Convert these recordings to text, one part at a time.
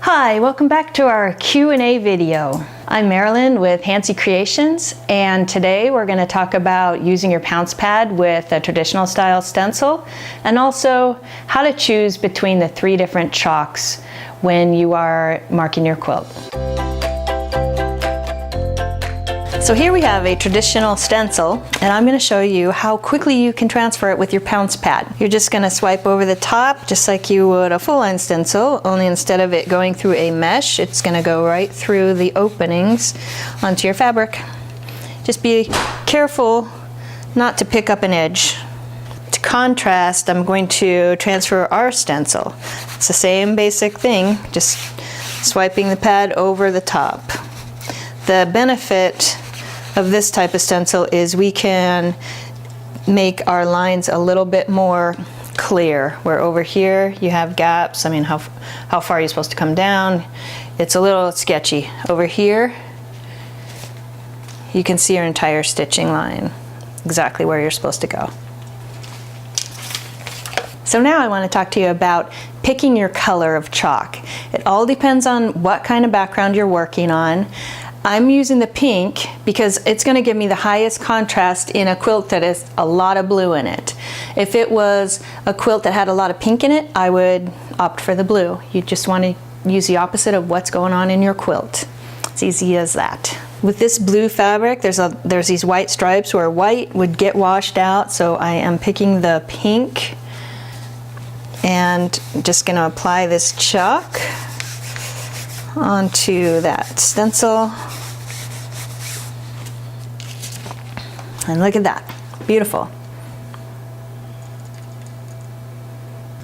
Hi, welcome back to our Q&A video. I'm Marilyn with Hancy Creations, and today we're going to talk about using your pounce pad with a traditional style stencil, and also how to choose between the 3 different chalks when you are marking your quilt. So here we have a traditional stencil, and I'm going to show you how quickly you can transfer it with your pounce pad. You're just going to swipe over the top just like you would a full-line stencil, only instead of it going through a mesh, it's going to go right through the openings onto your fabric. Just be careful not to pick up an edge. To contrast, I'm going to transfer our stencil. It's the same basic thing, just swiping the pad over the top. The benefit of this type of stencil is we can make our lines a little bit more clear, where over here you have gaps. I mean, how far are you supposed to come down? It's a little sketchy. Over here you can see your entire stitching line, exactly where you're supposed to go. So now I want to talk to you about picking your color of chalk. It all depends on what kind of background you're working on. I'm using the pink because it's going to give me the highest contrast in a quilt that has a lot of blue in it. If it was a quilt that had a lot of pink in it, I would opt for the blue. You just want to use the opposite of what's going on in your quilt. It's easy as that. With this blue fabric, there's these white stripes where white would get washed out, so I am picking the pink and just going to apply this chalk onto that stencil. And look at that, beautiful.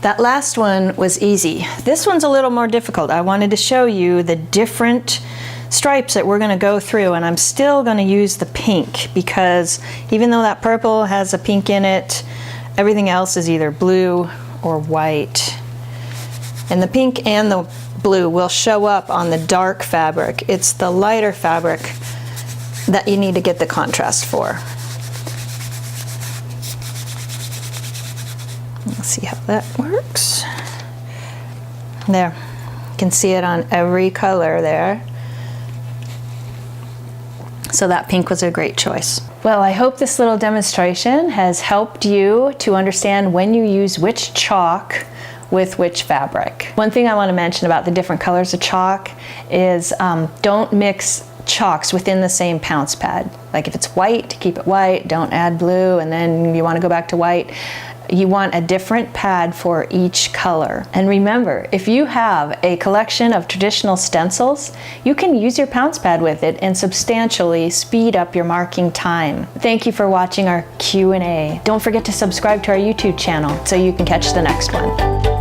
That last one was easy. This one's a little more difficult. I wanted to show you the different stripes that we're going to go through, and I'm still going to use the pink because even though that purple has a pink in it, everything else is either blue or white. And the pink and the blue will show up on the dark fabric. It's the lighter fabric that you need to get the contrast for. Let's see how that works. There, you can see it on every color there. So that pink was a great choice. Well, I hope this little demonstration has helped you to understand when you use which chalk with which fabric. One thing I want to mention about the different colors of chalk is don't mix chalks within the same pounce pad. Like if it's white, keep it white, don't add blue, and then you want to go back to white. You want a different pad for each color. And remember, if you have a collection of traditional stencils, you can use your pounce pad with it and substantially speed up your marking time. Thank you for watching our Q&A. Don't forget to subscribe to our YouTube channel so you can catch the next one.